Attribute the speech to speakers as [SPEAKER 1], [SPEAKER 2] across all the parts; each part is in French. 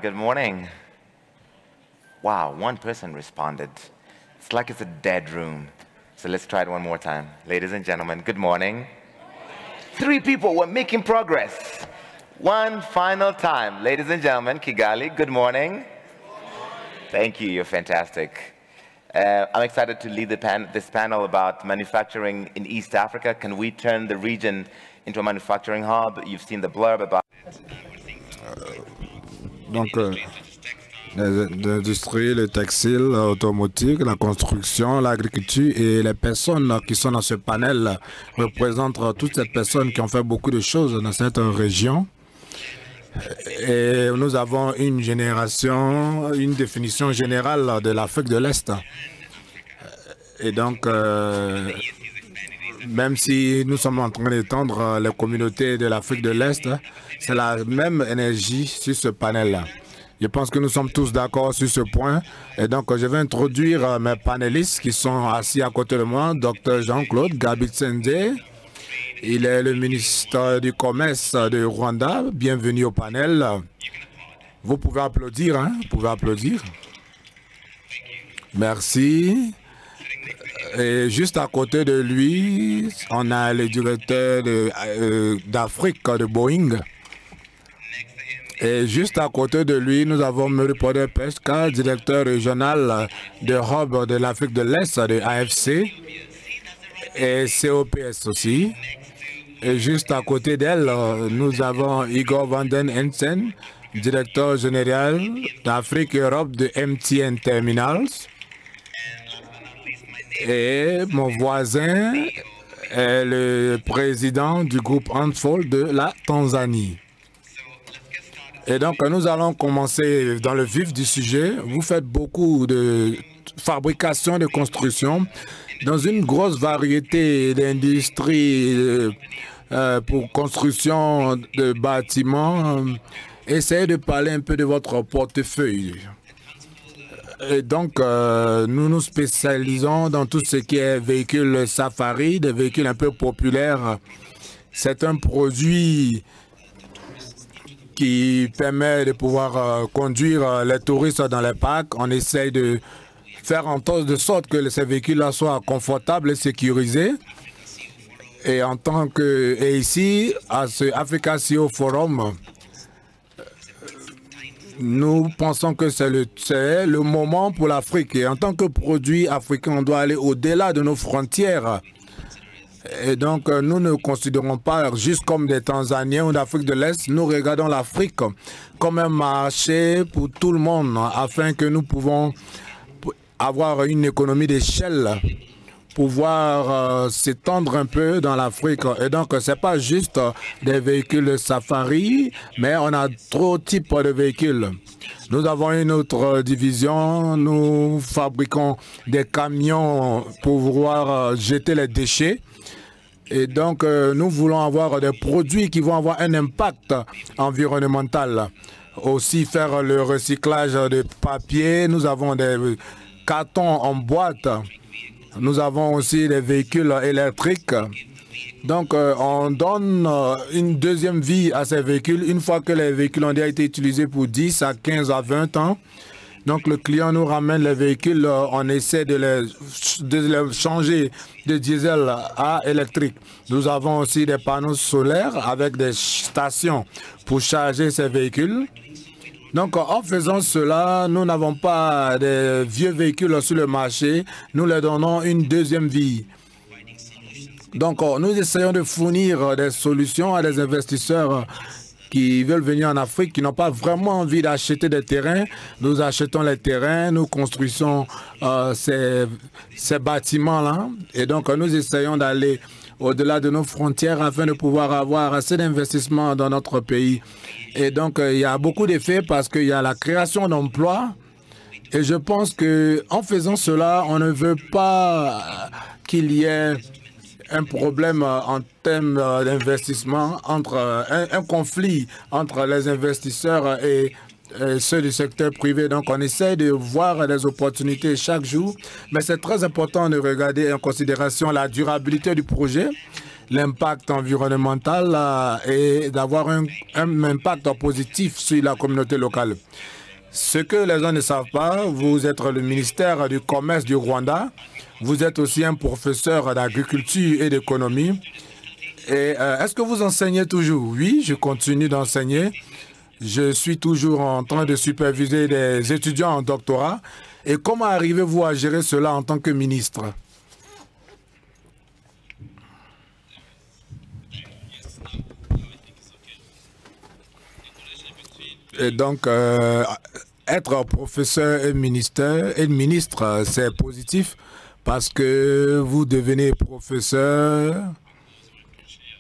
[SPEAKER 1] good morning. Wow, one person responded. It's like it's a dead room. So let's try it one more time. Ladies and gentlemen, good morning. 3 people were making progress. One final time. Ladies and gentlemen, Kigali, good morning. Thank you, you're fantastic. I'm excited to lead this panel about manufacturing in East Africa. Can we turn the region into a manufacturing hub? You've seen the blurb about...
[SPEAKER 2] L'industrie, le textile, l'automotive, la construction, l'agriculture et les personnes qui sont dans ce panel représentent toutes ces personnes qui ont fait beaucoup de choses dans cette région. Et nous avons une définition générale de l'Afrique de l'Est. Et donc, même si nous sommes en train d'étendre les communautés de l'Afrique de l'Est, c'est la même énergie sur ce panel-là. Je pense que nous sommes tous d'accord sur ce point. Et donc, je vais introduire mes panélistes qui sont assis à côté de moi. Dr Jean-Claude Gabitsende. Il est le ministre du Commerce de Rwanda. Bienvenue au panel. Vous pouvez applaudir, hein? Vous pouvez applaudir. Merci. Et juste à côté de lui, on a le directeur d'Afrique de Boeing. Et juste à côté de lui, nous avons Muripode Pesca, directeur régional de hub de l'Afrique de l'Est de AFC et COPS aussi. Et juste à côté d'elle, nous avons Igor Vanden Hensen, directeur général d'Afrique et Europe de MTN Terminals. Et mon voisin est le président du groupe Unfold de la Tanzanie. Et donc, nous allons commencer dans le vif du sujet. Vous faites beaucoup de fabrication, de construction dans une grosse variété d'industries pour construction de bâtiments. Essayez de parler un peu de votre portefeuille. Et donc, nous nous spécialisons dans tout ce qui est véhicules safari, des véhicules un peu populaires. C'est un produit qui permet de pouvoir conduire les touristes dans les parcs. On essaye de faire en sorte que ces véhicules-là soient confortables et sécurisés. Et ici, à ce Africa CEO Forum, nous pensons que c'est le moment pour l'Afrique. Et en tant que produit africain, on doit aller au-delà de nos frontières. Et donc, nous ne considérons pas juste comme des Tanzaniens ou d'Afrique de l'Est. Nous regardons l'Afrique comme un marché pour tout le monde afin que nous pouvons avoir une économie d'échelle, pouvoir s'étendre un peu dans l'Afrique. Et donc, ce n'est pas juste des véhicules safari, mais on a trop de types de véhicules. Nous avons une autre division. Nous fabriquons des camions pour pouvoir jeter les déchets. Et donc, nous voulons avoir des produits qui vont avoir un impact environnemental. Aussi, faire le recyclage de papier. Nous avons des cartons en boîte. Nous avons aussi des véhicules électriques. Donc, on donne une deuxième vie à ces véhicules une fois que les véhicules ont déjà été utilisés pour 10 à 15 à 20 ans. Donc, le client nous ramène les véhicules, on essaie de les changer de diesel à électrique. Nous avons aussi des panneaux solaires avec des stations pour charger ces véhicules. Donc, en faisant cela, nous n'avons pas de vieux véhicules sur le marché. Nous leur donnons une deuxième vie. Donc, nous essayons de fournir des solutions à des investisseurs qui veulent venir en Afrique, qui n'ont pas vraiment envie d'acheter des terrains. Nous achetons les terrains, nous construisons ces bâtiments-là. Et donc, nous essayons d'aller au-delà de nos frontières afin de pouvoir avoir assez d'investissements dans notre pays. Et donc, il y a beaucoup d'effets parce qu'il y a la création d'emplois. Et je pense qu'en faisant cela, on ne veut pas qu'il y ait un problème en termes d'investissement, un conflit entre les investisseurs et ceux du secteur privé. Donc, on essaie de voir des opportunités chaque jour, mais c'est très important de regarder en considération la durabilité du projet, l'impact environnemental et d'avoir un impact positif sur la communauté locale. Ce que les gens ne savent pas, vous êtes le ministère du Commerce du Rwanda. Vous êtes aussi un professeur d'agriculture et d'économie. Et est-ce que vous enseignez toujours? Oui, je continue d'enseigner. Je suis toujours en train de superviser des étudiants en doctorat. Et comment arrivez-vous à gérer cela en tant que ministre? Et donc, être professeur et ministre, c'est positif parce que vous devenez professeur,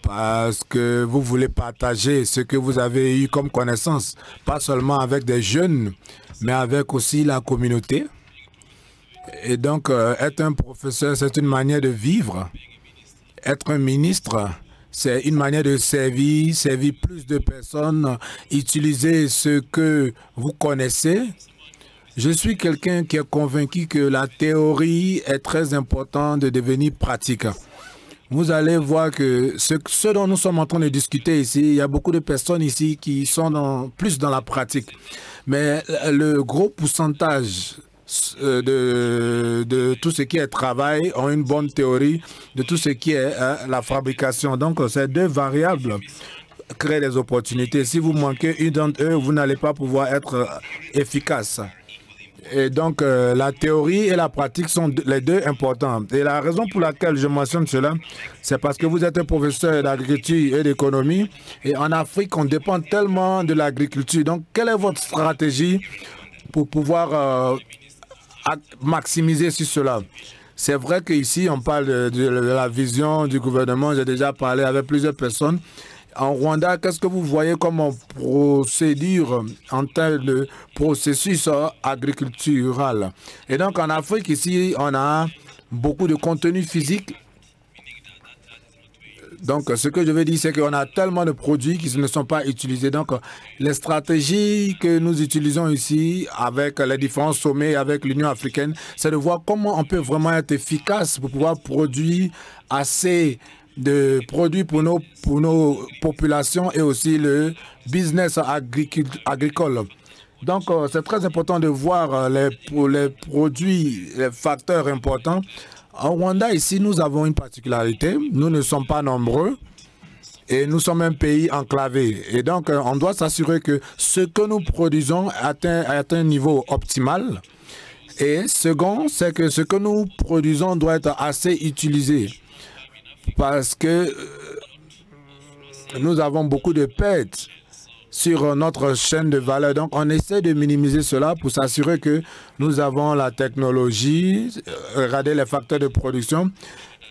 [SPEAKER 2] parce que vous voulez partager ce que vous avez eu comme connaissance, pas seulement avec des jeunes, mais avec aussi la communauté. Et donc, être un professeur, c'est une manière de vivre. Être un ministre, c'est une manière de servir plus de personnes, utiliser ce que vous connaissez. Je suis quelqu'un qui est convaincu que la théorie est très importante de devenir pratique. Vous allez voir que ce dont nous sommes en train de discuter ici, il y a beaucoup de personnes ici qui sont plus dans la pratique. Mais le gros pourcentage de tout ce qui est travail ont une bonne théorie de tout ce qui est la fabrication. Donc, ces deux variables créent des opportunités. Si vous manquez une d'entre eux, vous n'allez pas pouvoir être efficace. Et donc, la théorie et la pratique sont les deux importants. Et la raison pour laquelle je mentionne cela, c'est parce que vous êtes un professeur d'agriculture et d'économie. Et en Afrique, on dépend tellement de l'agriculture. Donc, quelle est votre stratégie pour pouvoir maximiser sur cela? C'est vrai qu'ici, on parle de la vision du gouvernement. J'ai déjà parlé avec plusieurs personnes. En Rwanda, qu'est-ce que vous voyez comme procédure en termes de processus agricultural? Et donc, en Afrique, ici, on a beaucoup de contenu physique. Donc, ce que je veux dire, c'est qu'on a tellement de produits qui ne sont pas utilisés. Donc, les stratégies que nous utilisons ici avec les différents sommets, avec l'Union africaine, c'est de voir comment on peut vraiment être efficace pour pouvoir produire assez de produits pour nos populations et aussi le business agricole. Donc, c'est très important de voir les produits, les facteurs importants. En Rwanda, ici, nous avons une particularité. Nous ne sommes pas nombreux et nous sommes un pays enclavé. Et donc, on doit s'assurer que ce que nous produisons atteint un niveau optimal. Et second, c'est que ce que nous produisons doit être assez utilisé. Parce que nous avons beaucoup de pertes sur notre chaîne de valeur. Donc, on essaie de minimiser cela pour s'assurer que nous avons la technologie, regarder les facteurs de production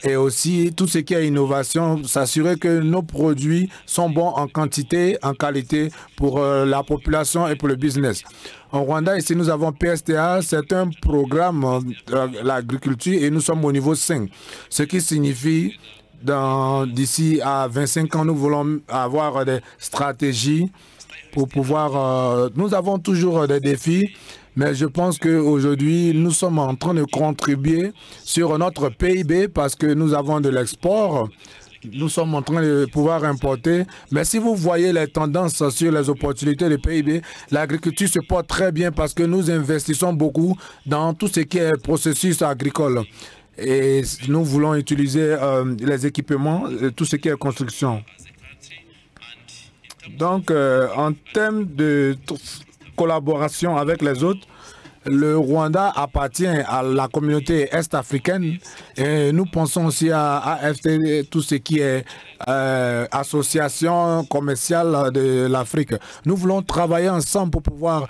[SPEAKER 2] et aussi tout ce qui est innovation, s'assurer que nos produits sont bons en quantité, en qualité pour la population et pour le business. En Rwanda, ici, nous avons PSTA, c'est un programme de l'agriculture et nous sommes au niveau 5, ce qui signifie d'ici à 25 ans, nous voulons avoir des stratégies pour pouvoir... nous avons toujours des défis, mais je pense qu'aujourd'hui, nous sommes en train de contribuer sur notre PIB parce que nous avons de l'export. Nous sommes en train de pouvoir importer. Mais si vous voyez les tendances sur les opportunités de PIB, l'agriculture se porte très bien parce que nous investissons beaucoup dans tout ce qui est processus agricole. Et nous voulons utiliser les équipements, tout ce qui est construction. Donc, en termes de collaboration avec les autres, le Rwanda appartient à la communauté est-africaine et nous pensons aussi à AFT, tout ce qui est association commerciale de l'Afrique. Nous voulons travailler ensemble pour pouvoir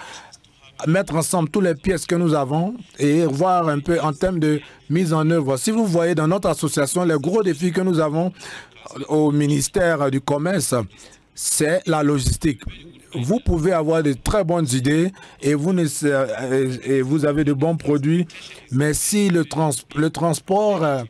[SPEAKER 2] mettre ensemble toutes les pièces que nous avons et voir un peu en termes de mise en œuvre. Si vous voyez dans notre association, les gros défis que nous avons au ministère du Commerce, c'est la logistique. Vous pouvez avoir de très bonnes idées et vous avez de bons produits, mais si le transport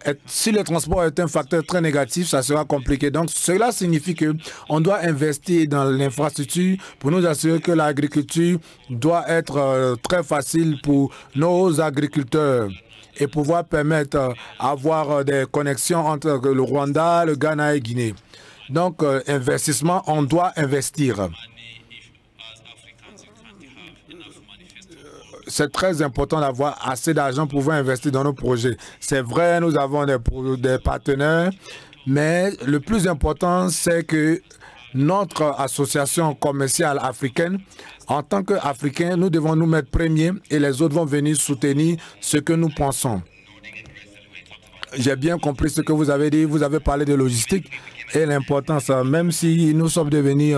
[SPEAKER 2] est un facteur très négatif, ça sera compliqué. Donc, cela signifie qu'on doit investir dans l'infrastructure pour nous assurer que l'agriculture doit être très facile pour nos agriculteurs et pouvoir permettre d'avoir des connexions entre le Rwanda, le Ghana et Guinée. Donc, investissement, on doit investir. c'est très important d'avoir assez d'argent pour pouvoir investir dans nos projets. C'est vrai, nous avons des partenaires, mais le plus important, c'est que notre association commerciale africaine, en tant qu'Africains, nous devons nous mettre premiers et les autres vont venir soutenir ce que nous pensons. J'ai bien compris ce que vous avez dit. Vous avez parlé de logistique et l'importance, même si nous sommes devenus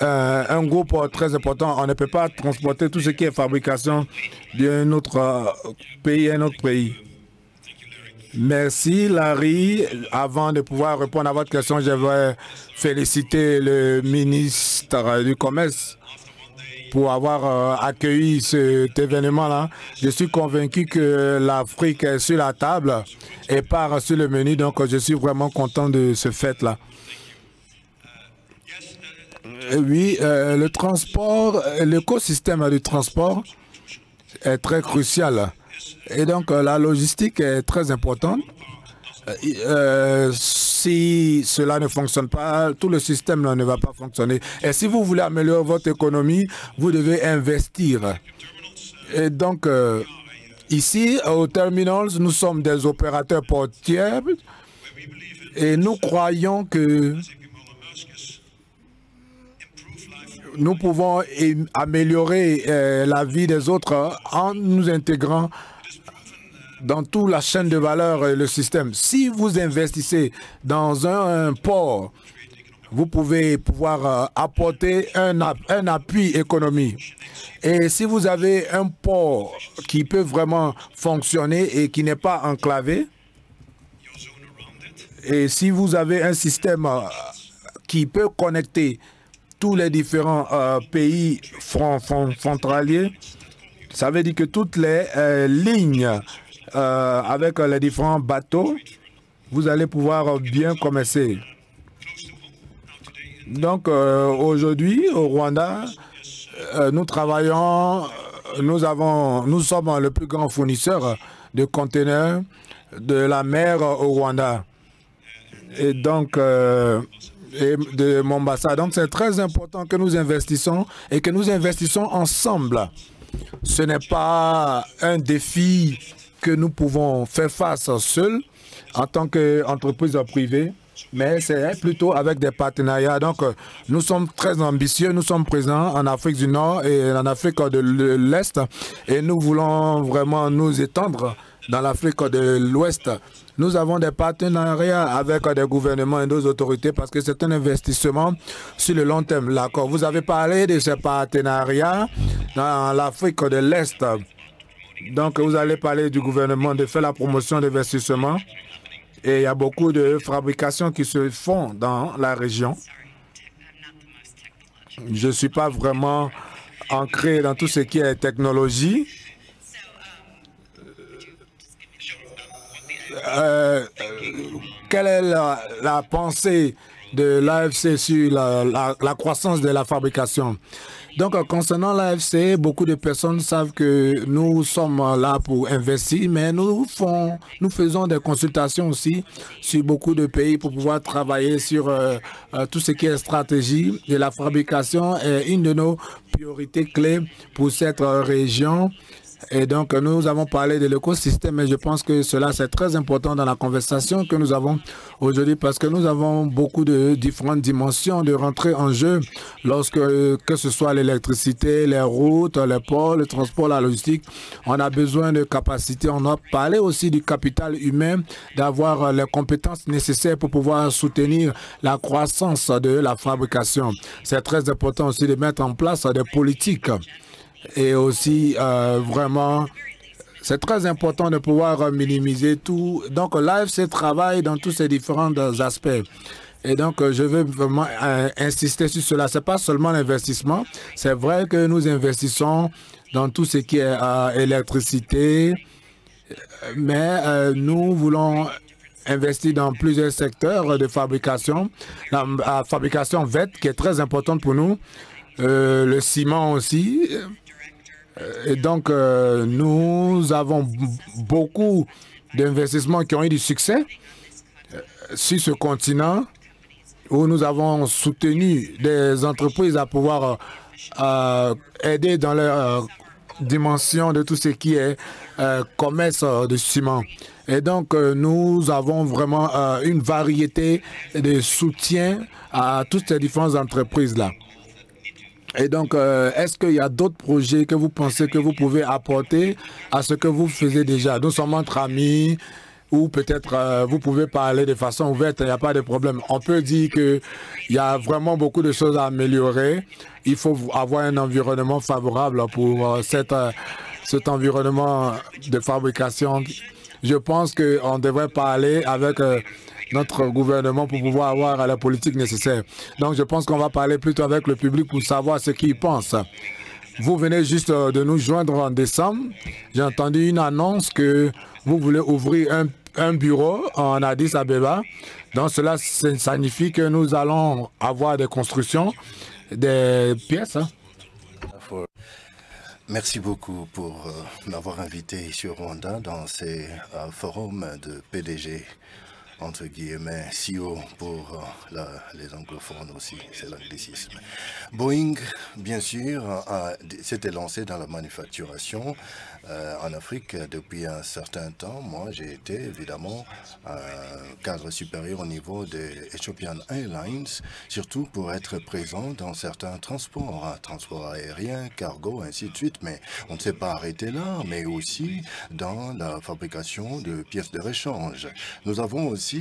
[SPEAKER 2] un groupe très important, on ne peut pas transporter tout ce qui est fabrication d'un autre pays à un autre pays. Merci Larry. Avant de pouvoir répondre à votre question, je vais féliciter le ministre du Commerce pour avoir accueilli cet événement-là. Je suis convaincu que l'Afrique est sur la table et part sur le menu, donc je suis vraiment content de ce fait-là. Oui, le transport, l'écosystème du transport est très crucial. Et donc, la logistique est très importante. Si cela ne fonctionne pas, tout le système ne va pas fonctionner. Et si vous voulez améliorer votre économie, vous devez investir. Et donc, ici, au Terminals, nous sommes des opérateurs portiers et nous croyons que nous pouvons améliorer la vie des autres en nous intégrant dans toute la chaîne de valeur et le système. Si vous investissez dans un port, vous pouvez pouvoir apporter un appui économique. Et si vous avez un port qui peut vraiment fonctionner et qui n'est pas enclavé, et si vous avez un système qui peut connecter tous les différents pays frontaliers, ça veut dire que toutes les lignes avec les différents bateaux, vous allez pouvoir bien commercer. Donc aujourd'hui au Rwanda, nous travaillons, nous sommes le plus grand fournisseur de conteneurs de la mer au Rwanda. Et donc de Mombasa. Donc c'est très important que nous investissons et que nous investissons ensemble. Ce n'est pas un défi que nous pouvons faire face seuls en tant qu'entreprise privée, mais c'est plutôt avec des partenariats. Donc nous sommes très ambitieux, nous sommes présents en Afrique du Nord et en Afrique de l'Est et nous voulons vraiment nous étendre dans l'Afrique de l'Ouest. Nous avons des partenariats avec des gouvernements et des autorités parce que c'est un investissement sur le long terme. L'accord. Vous avez parlé de ces partenariats dans l'Afrique de l'Est. Donc, vous allez parler du gouvernement de faire la promotion d'investissement. Et il y a beaucoup de fabrications qui se font dans la région. Je ne suis pas vraiment ancré dans tout ce qui est technologie. Quelle est la pensée de l'AFC sur la croissance de la fabrication? Donc, concernant l'AFC, beaucoup de personnes savent que nous sommes là pour investir, mais nous faisons des consultations aussi sur beaucoup de pays pour pouvoir travailler sur tout ce qui est stratégie. Et la fabrication est une de nos priorités clés pour cette région. Et donc, nous avons parlé de l'écosystème et je pense que cela, c'est très important dans la conversation que nous avons aujourd'hui parce que nous avons beaucoup de différentes dimensions de rentrer en jeu lorsque, que ce soit l'électricité, les routes, les ports, le transport, la logistique. On a besoin de capacités. On a parlé aussi du capital humain, d'avoir les compétences nécessaires pour pouvoir soutenir la croissance de la fabrication. C'est très important aussi de mettre en place des politiques. Et aussi, vraiment, c'est très important de pouvoir minimiser tout. Donc, l'AFC travaille dans tous ces différents aspects. Et donc, je veux vraiment insister sur cela. Ce n'est pas seulement l'investissement. C'est vrai que nous investissons dans tout ce qui est électricité, mais nous voulons investir dans plusieurs secteurs de fabrication. La fabrication verte, qui est très importante pour nous, le ciment aussi. Et donc, nous avons beaucoup d'investissements qui ont eu du succès sur ce continent où nous avons soutenu des entreprises à pouvoir aider dans leur dimension de tout ce qui est commerce de ciment. Et donc, nous avons vraiment une variété de soutien à toutes ces différentes entreprises-là. Et donc, est-ce qu'il y a d'autres projets que vous pensez que vous pouvez apporter à ce que vous faisiez déjà? Nous sommes entre amis, ou peut-être vous pouvez parler de façon ouverte, il n'y a pas de problème. On peut dire qu'il y a vraiment beaucoup de choses à améliorer. Il faut avoir un environnement favorable pour cet environnement de fabrication. Je pense qu'on devrait parler avec notre gouvernement pour pouvoir avoir la politique nécessaire. Donc, je pense qu'on va parler plutôt avec le public pour savoir ce qu'il pense. Vous venez juste de nous joindre en décembre. J'ai entendu une annonce que vous voulez ouvrir un bureau en Addis Abeba. Donc, cela signifie que nous allons avoir des constructions, des pièces.
[SPEAKER 3] Merci beaucoup pour m'avoir invité sur Rwanda dans ces forums de PDG, entre guillemets, CEO pour les anglophones aussi, c'est l'anglicisme. Boeing, bien sûr, s'était lancé dans la manufacturation en Afrique depuis un certain temps. Moi, j'ai été évidemment cadre supérieur au niveau de Ethiopian Airlines, surtout pour être présent dans certains transports, transports aériens, cargo, ainsi de suite. Mais on ne s'est pas arrêté là, mais aussi dans la fabrication de pièces de rechange. Nous avons aussi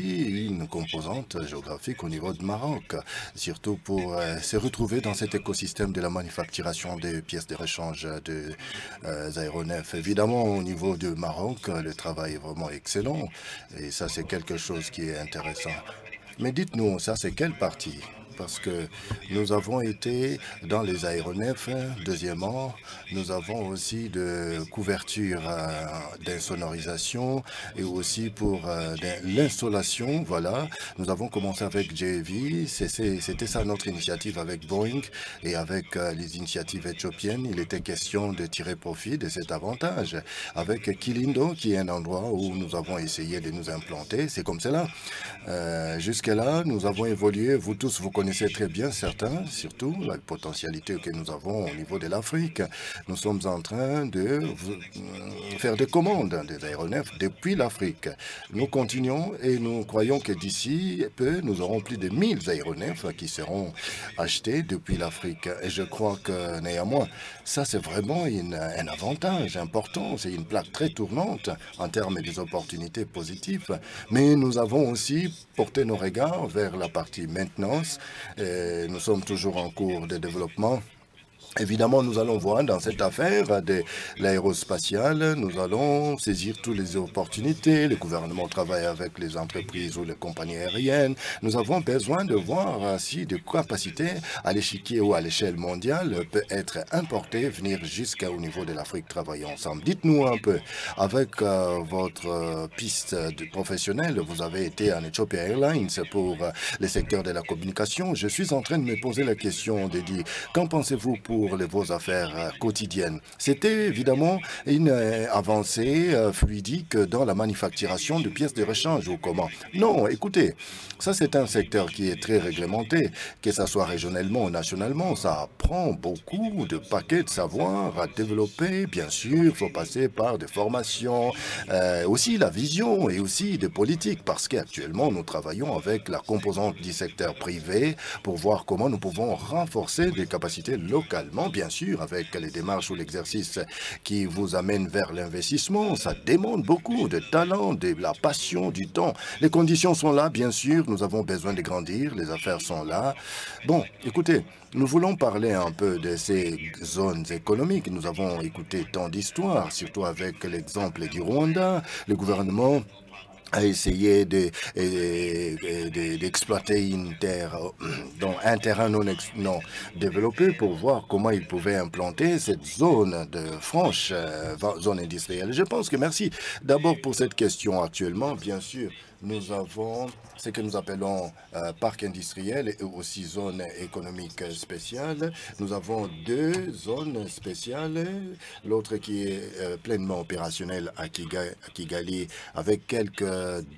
[SPEAKER 3] une composante géographique au niveau de Maroc, surtout pour se retrouver dans cet écosystème de la manufacturation des pièces de rechange des aéronefs. Évidemment, au niveau du Maroc, le travail est vraiment excellent et ça, c'est quelque chose qui est intéressant. Mais dites-nous, ça, c'est quelle partie? Parce que nous avons été dans les aéronefs. Deuxièmement, nous avons aussi de couverture d'insonorisation et aussi pour l'installation. Voilà, nous avons commencé avec JV. C'était ça notre initiative avec Boeing et avec les initiatives éthiopiennes. Il était question de tirer profit de cet avantage. Avec Kilindo, qui est un endroit où nous avons essayé de nous implanter, c'est comme cela. Jusque-là, nous avons évolué. Vous tous, vous connaissez très bien certains, surtout la potentialité que nous avons au niveau de l'Afrique. Nous sommes en train de faire des commandes des aéronefs depuis l'Afrique. Nous continuons et nous croyons que d'ici peu, nous aurons plus de 1000 aéronefs qui seront achetés depuis l'Afrique. Et je crois que néanmoins, ça c'est vraiment un avantage important. C'est une plaque très tournante en termes des opportunités positives. Mais nous avons aussi porté nos regards vers la partie maintenance. Et nous sommes toujours en cours de développement. Évidemment, nous allons voir dans cette affaire de l'aérospatiale, nous allons saisir toutes les opportunités. Le gouvernement travaille avec les entreprises ou les compagnies aériennes. Nous avons besoin de voir si des capacités à l'échiquier ou à l'échelle mondiale peut être importées, venir jusqu'au niveau de l'Afrique, travailler ensemble. Dites-nous un peu, avec votre piste professionnelle, vous avez été en Ethiopian Airlines pour le secteur de la communication. Je suis en train de me poser la question de dire, qu'en pensez-vous pour vos affaires quotidiennes? C'était évidemment une avancée fluidique dans la manufacturation de pièces de rechange ou comment? Non, écoutez, ça c'est un secteur qui est très réglementé, que ce soit régionalement ou nationalement. Ça prend beaucoup de paquets de savoir à développer. Bien sûr, il faut passer par des formations, aussi la vision et aussi des politiques, parce qu'actuellement nous travaillons avec la composante du secteur privé pour voir comment nous pouvons renforcer des capacités locales. Bien sûr, avec les démarches ou l'exercice qui vous amène vers l'investissement, ça demande beaucoup de talent, de la passion, du temps. Les conditions sont là, bien sûr, nous avons besoin de grandir, les affaires sont là. Bon, écoutez, nous voulons parler un peu de ces zones économiques. Nous avons écouté tant d'histoires, surtout avec l'exemple du Rwanda. Le gouvernement a essayé d'exploiter une terre, donc un terrain non développé pour voir comment il pouvait implanter cette zone de franche zone industrielle. Je pense que merci d'abord pour cette question actuellement, bien sûr. Nous avons ce que nous appelons parc industriel et aussi zone économique spéciale. Nous avons 2 zones spéciales, l'autre qui est pleinement opérationnelle à Kigali avec quelques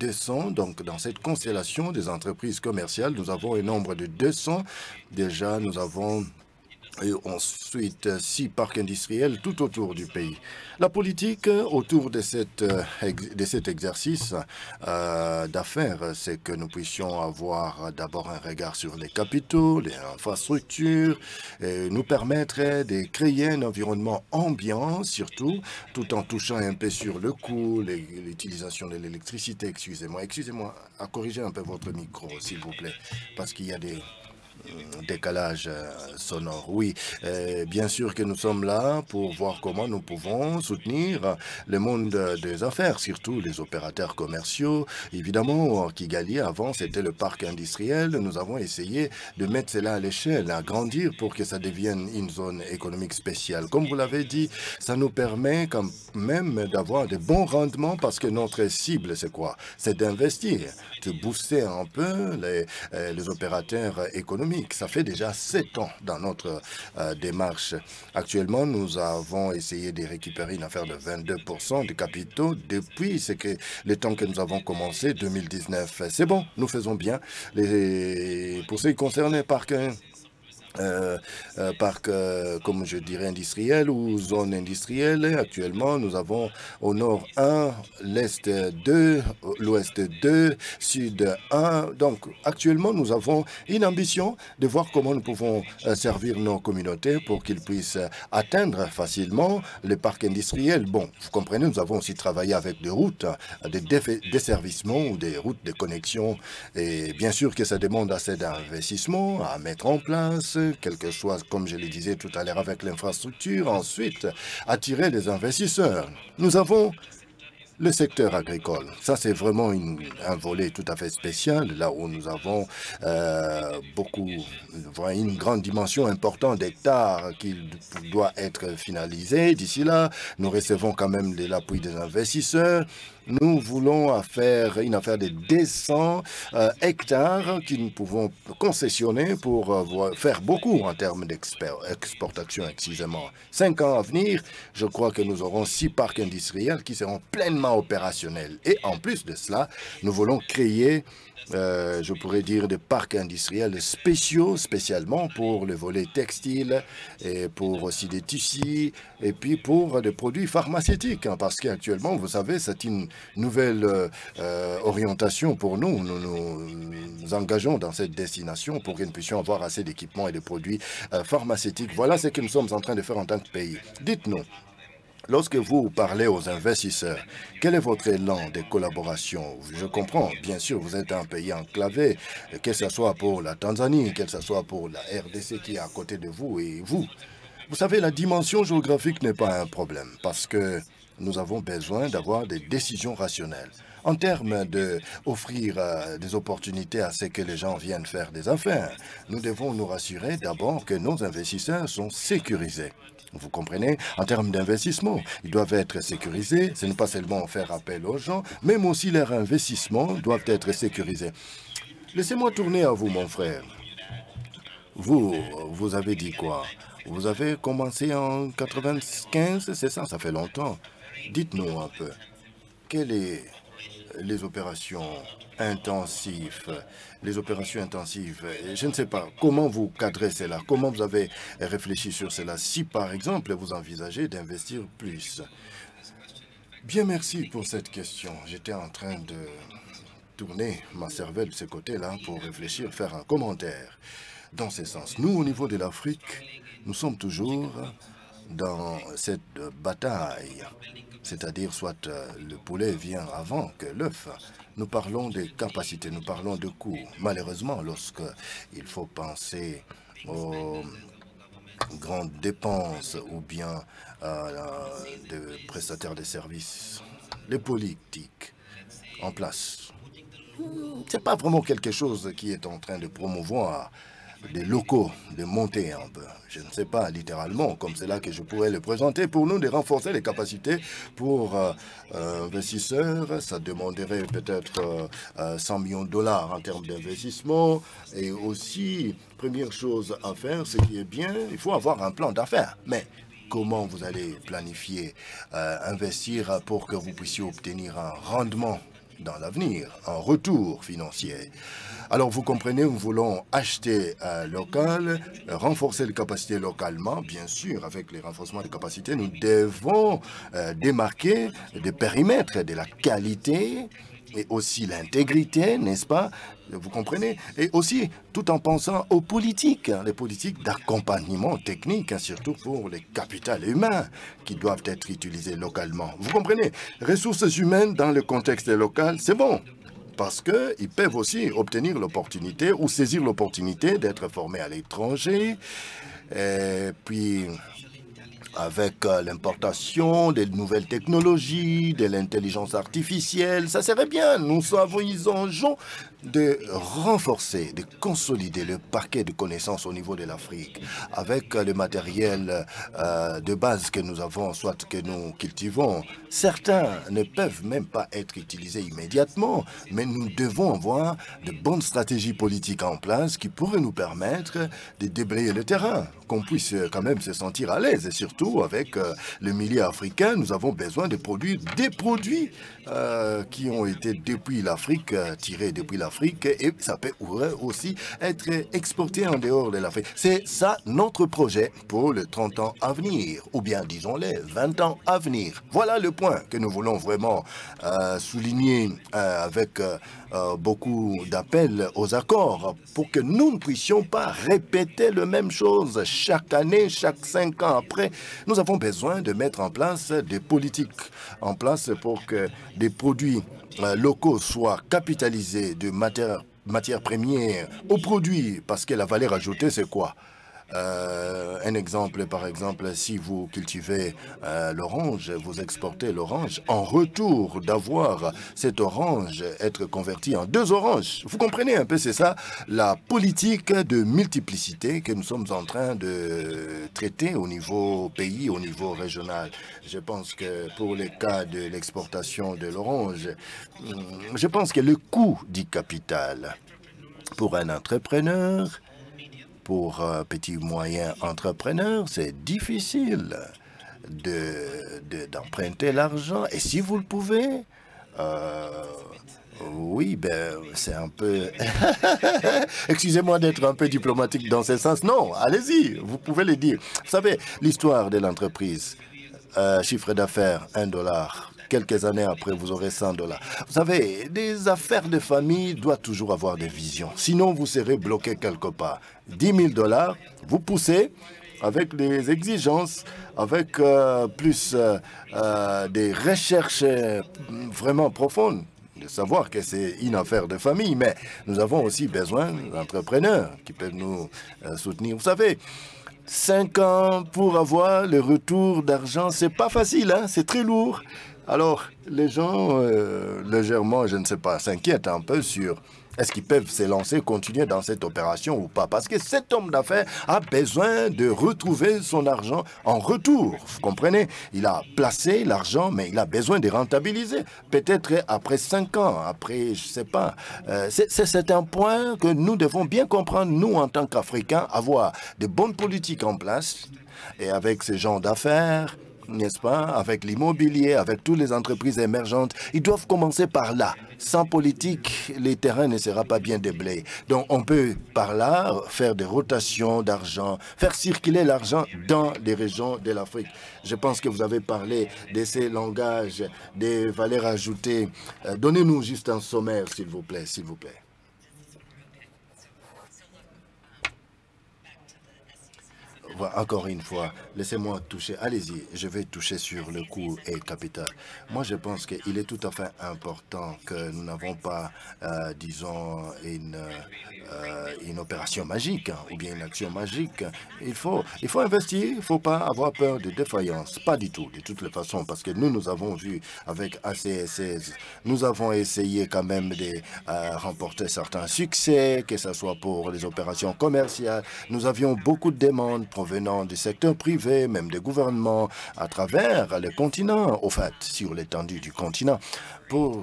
[SPEAKER 3] 200. Donc dans cette constellation des entreprises commerciales, nous avons un nombre de 200. Déjà, nous avons et ensuite 6 parcs industriels tout autour du pays. La politique autour de cet exercice d'affaires, c'est que nous puissions avoir d'abord un regard sur les capitaux, les infrastructures, et nous permettre de créer un environnement ambiant, surtout, tout en touchant un peu sur le coût, l'utilisation de l'électricité. Excusez-moi, à corriger un peu votre micro, s'il vous plaît, parce qu'il y a des décalage sonore. Oui, bien sûr que nous sommes là pour voir comment nous pouvons soutenir le monde des affaires, surtout les opérateurs commerciaux. Évidemment, Kigali, avant, c'était le parc industriel. Nous avons essayé de mettre cela à l'échelle, à grandir pour que ça devienne une zone économique spéciale. Comme vous l'avez dit, ça nous permet quand même d'avoir de bons rendements parce que notre cible, c'est quoi? C'est d'investir, de booster un peu les opérateurs économiques. Ça fait déjà 7 ans dans notre démarche. Actuellement, nous avons essayé de récupérer une affaire de 22% de capitaux depuis le temps que nous avons commencé, 2019. C'est bon, nous faisons bien. Pour ceux concernés par parc, comme je dirais, industriel ou zone industrielle. Actuellement, nous avons au nord 1, l'est 2, l'ouest 2, sud 1. Donc, actuellement, nous avons une ambition de voir comment nous pouvons servir nos communautés pour qu'ils puissent atteindre facilement les parcs industriels. Bon, vous comprenez, nous avons aussi travaillé avec des routes de desservissement ou des routes de connexion. Et bien sûr que ça demande assez d'investissement à mettre en place, quelque chose, comme je le disais tout à l'heure, avec l'infrastructure. Ensuite, attirer les investisseurs. Nous avons le secteur agricole. Ça, c'est vraiment un volet tout à fait spécial, là où nous avons une grande dimension importante d'hectares qui doit être finalisée. D'ici là, nous recevons quand même l'appui des investisseurs. Nous voulons faire une affaire de 200 hectares que nous pouvons concessionner pour faire beaucoup en termes d'exportation, excusez-moi. 5 ans à venir, je crois que nous aurons 6 parcs industriels qui seront pleinement opérationnels. Et en plus de cela, nous voulons créer je pourrais dire des parcs industriels spéciaux, spécialement pour le volet textile et pour aussi des tissus et puis pour des produits pharmaceutiques. Parce qu'actuellement, vous savez, c'est une nouvelle orientation pour nous. Nous engageons dans cette destination pour que nous puissions avoir assez d'équipements et de produits pharmaceutiques. Voilà ce que nous sommes en train de faire en tant que pays. Dites-nous. Lorsque vous parlez aux investisseurs, quel est votre élan de collaboration? Je comprends, bien sûr, vous êtes un pays enclavé, que ce soit pour la Tanzanie, que ce soit pour la RDC qui est à côté de vous et vous. Vous savez, la dimension géographique n'est pas un problème parce que nous avons besoin d'avoir des décisions rationnelles. En termes d'offrir des opportunités à ce que les gens viennent faire des affaires, nous devons nous rassurer d'abord que nos investisseurs sont sécurisés. Vous comprenez? En termes d'investissement, ils doivent être sécurisés. Ce n'est pas seulement faire appel aux gens, même aussi leurs investissements doivent être sécurisés. Laissez-moi tourner à vous, mon frère. Vous avez dit quoi? Vous avez commencé en 95, c'est ça? Ça fait longtemps. Dites-nous un peu. Quelles sont les opérations intensives? Les opérations intensives, je ne sais pas, comment vous cadrez cela? Comment vous avez réfléchi sur cela? Si, par exemple, vous envisagez d'investir plus? Bien, merci pour cette question. J'étais en train de tourner ma cervelle de ce côté-là pour réfléchir, faire un commentaire dans ce sens. Nous, au niveau de l'Afrique, nous sommes toujours dans cette bataille, c'est-à-dire soit le poulet vient avant que l'œuf. Nous parlons des capacités, nous parlons de coûts. Malheureusement, lorsqu'il faut penser aux grandes dépenses ou bien de prestataires de services, les politiques en place, c'est pas vraiment quelque chose qui est en train de promouvoir des locaux, de monter un peu. Je ne sais pas, littéralement, comme c'est là que je pourrais le présenter. Pour nous, de renforcer les capacités pour investisseurs, ça demanderait peut-être 100 millions de dollars en termes d'investissement. Et aussi, première chose à faire, ce qui est bien, il faut avoir un plan d'affaires. Mais comment vous allez planifier, investir pour que vous puissiez obtenir un rendement dans l'avenir, un retour financier? Alors, vous comprenez, nous voulons acheter local, renforcer les capacités localement. Bien sûr, avec les renforcements des capacités, nous devons démarquer des périmètres de la qualité et aussi l'intégrité, n'est-ce pas? Vous comprenez? Et aussi, tout en pensant aux politiques, les politiques d'accompagnement technique, surtout pour les capitales humains qui doivent être utilisés localement. Vous comprenez? Ressources humaines dans le contexte local, c'est bon. Parce qu'ils peuvent aussi obtenir l'opportunité ou saisir l'opportunité d'être formés à l'étranger. Et puis, avec l'importation des nouvelles technologies, de l'intelligence artificielle, ça serait bien. Nous envisageons de renforcer, de consolider le paquet de connaissances au niveau de l'Afrique avec le matériel de base que nous avons, soit que nous cultivons. Certains ne peuvent même pas être utilisés immédiatement, mais nous devons avoir de bonnes stratégies politiques en place qui pourraient nous permettre de déblayer le terrain, qu'on puisse quand même se sentir à l'aise. Et surtout, avec le milieu africain, nous avons besoin de produire des produits qui ont été depuis l'Afrique, tirés depuis l'Afrique, et ça pourrait aussi être exporté en dehors de l'Afrique. C'est ça notre projet pour les 30 ans à venir, ou bien disons-les 20 ans à venir. Voilà le point que nous voulons vraiment souligner avec beaucoup d'appels aux accords pour que nous ne puissions pas répéter la même chose chaque année, chaque 5 ans après. Nous avons besoin de mettre en place des politiques en place pour que des produits locaux soient capitalisés de matières premières aux produits, parce que la valeur ajoutée, c'est quoi? Un exemple, par exemple, si vous cultivez l'orange, vous exportez l'orange, en retour d'avoir cette orange être convertie en 2 oranges. Vous comprenez un peu, c'est ça la politique de multiplicité que nous sommes en train de traiter au niveau pays, au niveau régional. Je pense que pour le cas de l'exportation de l'orange, je pense que le coût du capital pour un entrepreneur, pour petits moyens entrepreneurs, c'est difficile d'emprunter l'argent. Et si vous le pouvez, oui, ben, c'est un peu... Excusez-moi d'être un peu diplomatique dans ce sens. Non, allez-y, vous pouvez le dire. Vous savez, l'histoire de l'entreprise, chiffre d'affaires, $1. Quelques années après, vous aurez $100. Vous savez, des affaires de famille doivent toujours avoir des visions. Sinon, vous serez bloqué quelque part. $10 000, vous poussez avec des exigences, avec plus des recherches vraiment profondes, de savoir que c'est une affaire de famille. Mais nous avons aussi besoin d'entrepreneurs qui peuvent nous soutenir. Vous savez, 5 ans pour avoir le retour d'argent, c'est pas facile, hein? C'est très lourd. Alors, les gens, légèrement, je ne sais pas, s'inquiètent un peu sur est-ce qu'ils peuvent se lancer, continuer dans cette opération ou pas. Parce que cet homme d'affaires a besoin de retrouver son argent en retour. Vous comprenez? Il a placé l'argent, mais il a besoin de rentabiliser. Peut-être après 5 ans, après, je ne sais pas. C'est un point que nous devons bien comprendre, nous, en tant qu'Africains, avoir de bonnes politiques en place. Et avec ce genre d'affaires, n'est-ce pas, avec l'immobilier, avec toutes les entreprises émergentes, ils doivent commencer par là. Sans politique, les terrains ne seront pas bien déblayés. Donc, on peut par là faire des rotations d'argent, faire circuler l'argent dans les régions de l'Afrique. Je pense que vous avez parlé de ces langages, des valeurs ajoutées. Donnez-nous juste un sommaire, s'il vous plaît, s'il vous plaît. Encore une fois, laissez-moi toucher. Allez-y, je vais toucher sur le coût et le capital. Moi, je pense qu'il est tout à fait important que nous n'avons pas, disons, une opération magique ou bien une action magique. Il faut investir, il ne faut pas avoir peur de défaillance. Pas du tout, de toutes les façons, parce que nous avons vu avec ACSS, nous avons essayé quand même de remporter certains succès, que ce soit pour les opérations commerciales. Nous avions beaucoup de demandes venant du secteur privé, même des gouvernements, à travers le continent, au fait, sur l'étendue du continent. Pour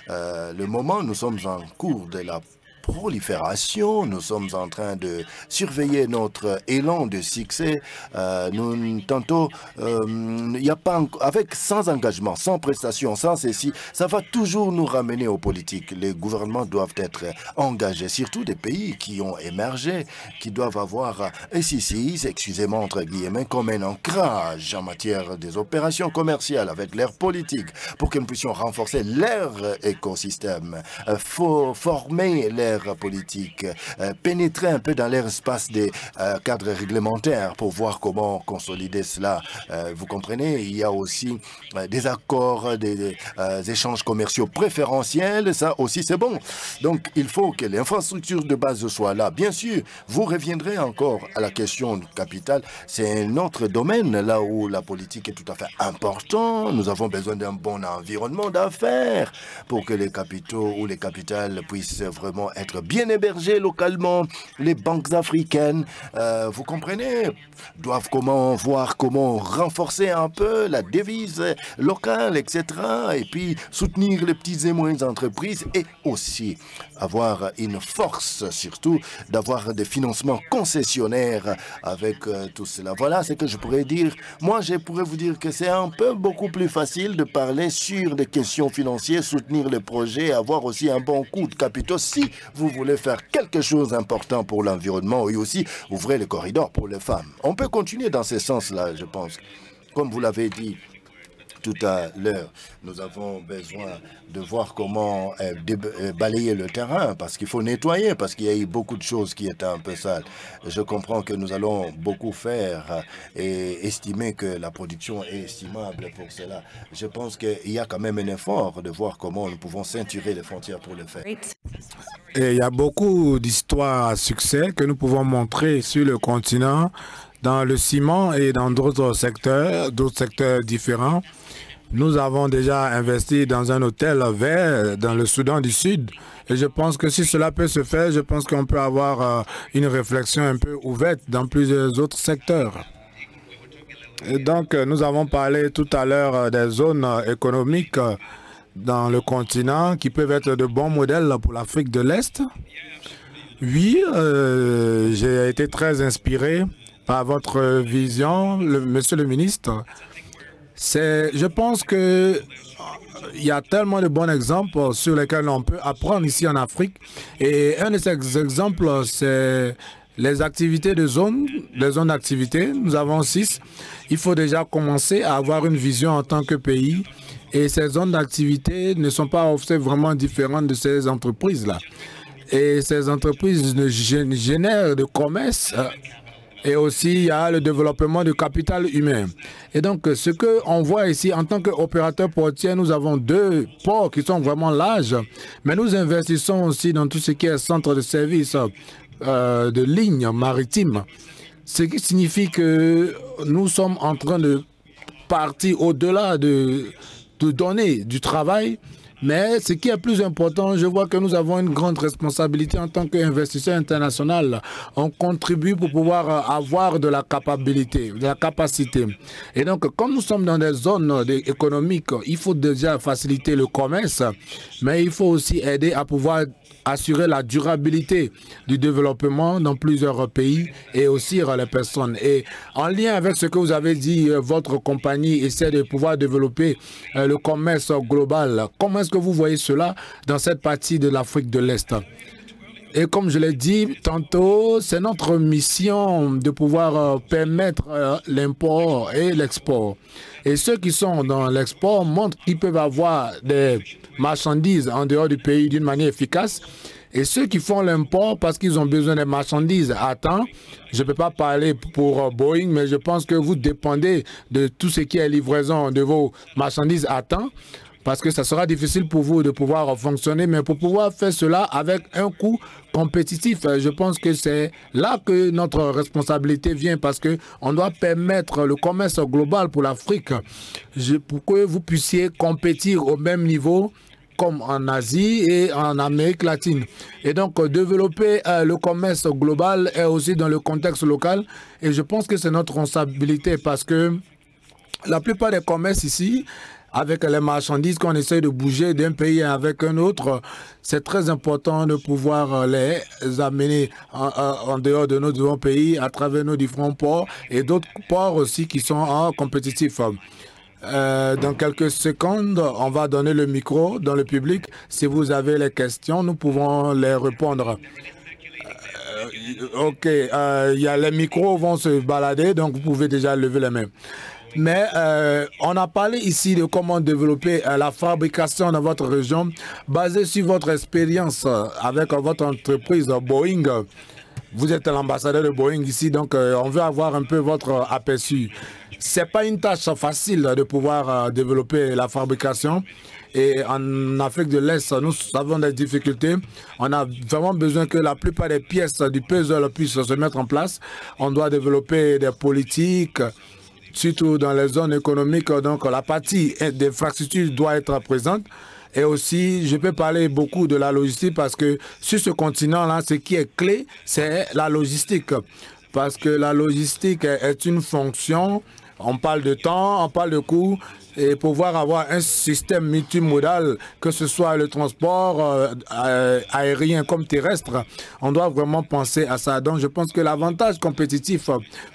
[SPEAKER 3] le moment, nous sommes en cours de la prolifération. Nous sommes en train de surveiller notre élan de succès. Tantôt, il n'y a pas, sans engagement, sans prestation, sans ceci, ça va toujours nous ramener aux politiques. Les gouvernements doivent être engagés, surtout des pays qui ont émergé, qui doivent avoir SICI, excusez-moi entre guillemets, comme un ancrage en matière des opérations commerciales avec l'air politique pour que nous puissions renforcer leur écosystème, former l'air politique, pénétrer un peu dans leur espace des cadres réglementaires pour voir comment consolider cela. Vous comprenez, il y a aussi des accords, des échanges commerciaux préférentiels, ça aussi c'est bon. Donc il faut que l'infrastructure de base soit là. Bien sûr, vous reviendrez encore à la question du capital. C'est un autre domaine là où la politique est tout à fait importante. Nous avons besoin d'un bon environnement d'affaires pour que les capitaux ou les capitales puissent vraiment être bien hébergés localement. Les banques africaines, vous comprenez, doivent voir comment renforcer un peu la devise locale, etc. Et puis soutenir les petites et moyennes entreprises et aussi avoir une force, surtout, d'avoir des financements concessionnaires avec tout cela. Voilà ce que je pourrais dire. Moi, je pourrais vous dire que c'est un peu beaucoup plus facile de parler sur des questions financières, soutenir les projets, avoir aussi un bon coût de capitaux si vous voulez faire quelque chose d'important pour l'environnement et aussi ouvrir les corridors pour les femmes. On peut continuer dans ce sens-là, je pense. Comme vous l'avez dit tout à l'heure, nous avons besoin de voir comment balayer le terrain parce qu'il faut nettoyer, parce qu'il y a eu beaucoup de choses qui étaient un peu sales. Je comprends que nous allons beaucoup faire et estimer que la production est estimable pour cela. Je pense qu'il y a quand même un effort de voir comment nous pouvons ceinturer les frontières pour le faire.
[SPEAKER 2] Et il y a beaucoup d'histoires à succès que nous pouvons montrer sur le continent, dans le ciment et dans d'autres secteurs différents. Nous avons déjà investi dans un hôtel vert dans le Soudan du Sud. Et je pense que si cela peut se faire, je pense qu'on peut avoir une réflexion un peu ouverte dans plusieurs autres secteurs. Et donc, nous avons parlé tout à l'heure des zones économiques dans le continent qui peuvent être de bons modèles pour l'Afrique de l'Est. Oui, j'ai été très inspiré par votre vision, monsieur le ministre. Je pense qu'il y a tellement de bons exemples sur lesquels on peut apprendre ici en Afrique. Et un de ces exemples, c'est les activités de zone, les zones d'activité. Nous avons 6. Il faut déjà commencer à avoir une vision en tant que pays. Et ces zones d'activité ne sont pas vraiment différentes de ces entreprises-là. Et ces entreprises génèrent de commerce. Et aussi, il y a le développement du capital humain. Et donc, ce qu'on voit ici, en tant qu'opérateur portier, nous avons 2 ports qui sont vraiment larges, mais nous investissons aussi dans tout ce qui est centre de service de lignes maritimes. Ce qui signifie que nous sommes en train de partir au-delà de donner du travail. Mais ce qui est plus important, je vois que nous avons une grande responsabilité en tant qu'investisseur international. On contribue pour pouvoir avoir de la capacité. Et donc, comme nous sommes dans des zones économiques, il faut déjà faciliter le commerce, mais il faut aussi aider à pouvoir assurer la durabilité du développement dans plusieurs pays et aussi les personnes. Et en lien avec ce que vous avez dit, votre compagnie essaie de pouvoir développer le commerce global. Comment est-ce que vous voyez cela dans cette partie de l'Afrique de l'Est? Et comme je l'ai dit tantôt, c'est notre mission de pouvoir permettre l'import et l'export. Et ceux qui sont dans l'export montrent qu'ils peuvent avoir des marchandises en dehors du pays d'une manière efficace. Et ceux qui font l'import parce qu'ils ont besoin des marchandises à temps, je ne peux pas parler pour Boeing, mais je pense que vous dépendez de tout ce qui est livraison de vos marchandises à temps. Parce que ça sera difficile pour vous de pouvoir fonctionner, mais pour pouvoir faire cela avec un coût compétitif, je pense que c'est là que notre responsabilité vient, parce qu'on doit permettre le commerce global pour l'Afrique, pour que vous puissiez compétir au même niveau comme en Asie et en Amérique latine. Et donc, développer le commerce global est aussi dans le contexte local, et je pense que c'est notre responsabilité, parce que la plupart des commerces ici avec les marchandises qu'on essaie de bouger d'un pays avec un autre. C'est très important de pouvoir les amener en dehors de notre pays à travers nos différents ports et d'autres ports aussi qui sont compétitifs. Dans quelques secondes, on va donner le micro dans le public. Si vous avez les questions, nous pouvons les répondre. OK, les micros vont se balader, donc vous pouvez déjà lever les mains. Mais on a parlé ici de comment développer la fabrication dans votre région basée sur votre expérience avec votre entreprise Boeing. Vous êtes l'ambassadeur de Boeing ici, donc on veut avoir un peu votre aperçu. Ce n'est pas une tâche facile de pouvoir développer la fabrication. Et en Afrique de l'Est, nous avons des difficultés. On a vraiment besoin que la plupart des pièces du puzzle puissent se mettre en place. On doit développer des politiques, surtout dans les zones économiques. Donc la partie d'infrastructure doit être présente. Et aussi, je peux parler beaucoup de la logistique parce que sur ce continent-là, ce qui est clé, c'est la logistique. Parce que la logistique est une fonction, on parle de temps, on parle de coûts, et pouvoir avoir un système multimodal, que ce soit le transport aérien comme terrestre, on doit vraiment penser à ça. Donc je pense que l'avantage compétitif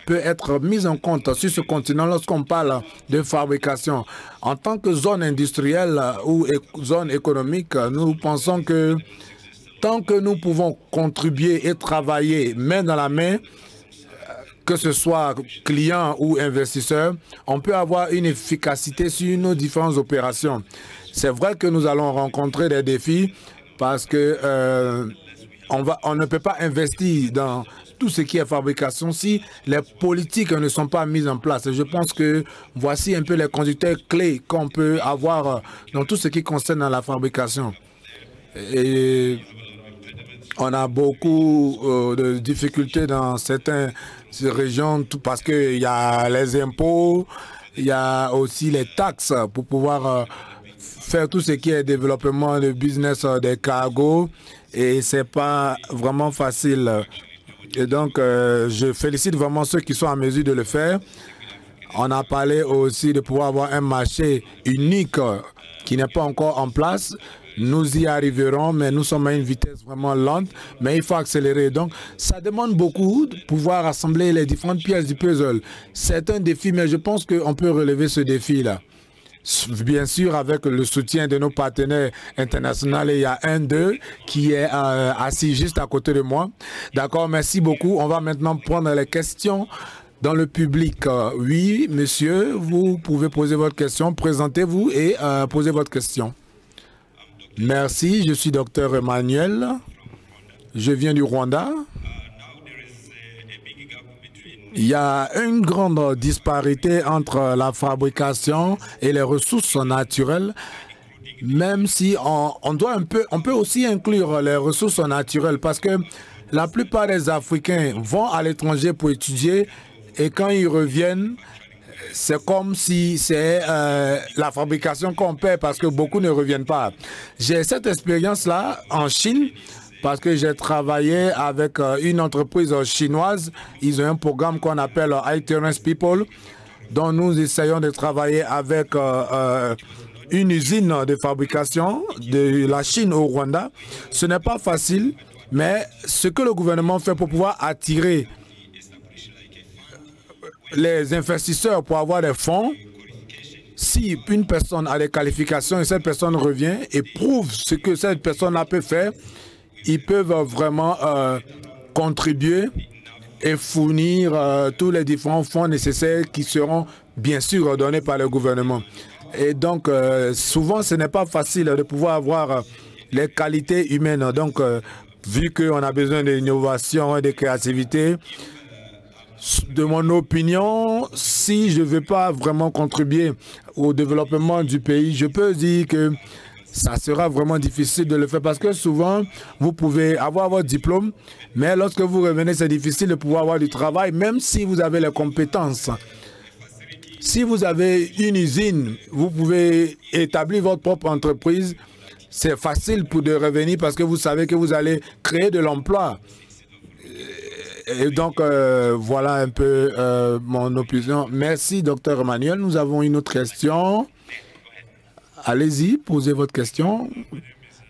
[SPEAKER 2] peut être mis en compte sur ce continent lorsqu'on parle de fabrication. En tant que zone industrielle ou zone économique, nous pensons que tant que nous pouvons contribuer et travailler main dans la main, que ce soit client ou investisseur, on peut avoir une efficacité sur nos différentes opérations. C'est vrai que nous allons rencontrer des défis parce que on ne peut pas investir dans tout ce qui est fabrication si les politiques ne sont pas mises en place. Et je pense que voici un peu les conducteurs clés qu'on peut avoir dans tout ce qui concerne la fabrication. Et on a beaucoup de difficultés dans certaines régions parce qu'il y a les impôts, il y a aussi les taxes pour pouvoir faire tout ce qui est développement de business des cargos et c'est pas vraiment facile. Et donc, je félicite vraiment ceux qui sont en mesure de le faire. On a parlé aussi de pouvoir avoir un marché unique qui n'est pas encore en place. Nous y arriverons, mais nous sommes à une vitesse vraiment lente, mais il faut accélérer. Donc, ça demande beaucoup de pouvoir assembler les différentes pièces du puzzle. C'est un défi, mais je pense qu'on peut relever ce défi-là. Bien sûr, avec le soutien de nos partenaires internationaux, il y a un d'eux qui est assis juste à côté de moi. D'accord, merci beaucoup. On va maintenant prendre les questions dans le public. Oui, monsieur, vous pouvez poser votre question. Présentez-vous et posez votre question. Merci, je suis Dr Emmanuel. Je viens du Rwanda. Il y a une grande disparité entre la fabrication et les ressources naturelles, même si on peut aussi inclure les ressources naturelles parce que la plupart des Africains vont à l'étranger pour étudier et quand ils reviennent, c'est comme si c'est la fabrication qu'on paie parce que beaucoup ne reviennent pas. J'ai cette expérience-là en Chine parce que j'ai travaillé avec une entreprise chinoise. Ils ont un programme qu'on appelle Itinerant People, dont nous essayons de travailler avec une usine de fabrication de la Chine au Rwanda. Ce n'est pas facile, mais ce que le gouvernement fait pour pouvoir attirer les investisseurs pour avoir des fonds, si une personne a des qualifications et cette personne revient et prouve ce que cette personne-là peut faire, ils peuvent vraiment contribuer et fournir tous les différents fonds nécessaires qui seront bien sûr donnés par le gouvernement. Et donc, souvent, ce n'est pas facile de pouvoir avoir les qualités humaines. Donc, vu qu'on a besoin d'innovation et de créativité, de mon opinion, si je ne veux pas vraiment contribuer au développement du pays, je peux dire que ça sera vraiment difficile de le faire parce que souvent, vous pouvez avoir votre diplôme, mais lorsque vous revenez, c'est difficile de pouvoir avoir du travail, même si vous avez les compétences. Si vous avez une usine, vous pouvez établir votre propre entreprise. C'est facile de revenir parce que vous savez que vous allez créer de l'emploi. Et donc, voilà un peu mon opinion. Merci, Dr Emmanuel. Nous avons une autre question. Allez-y, posez votre question.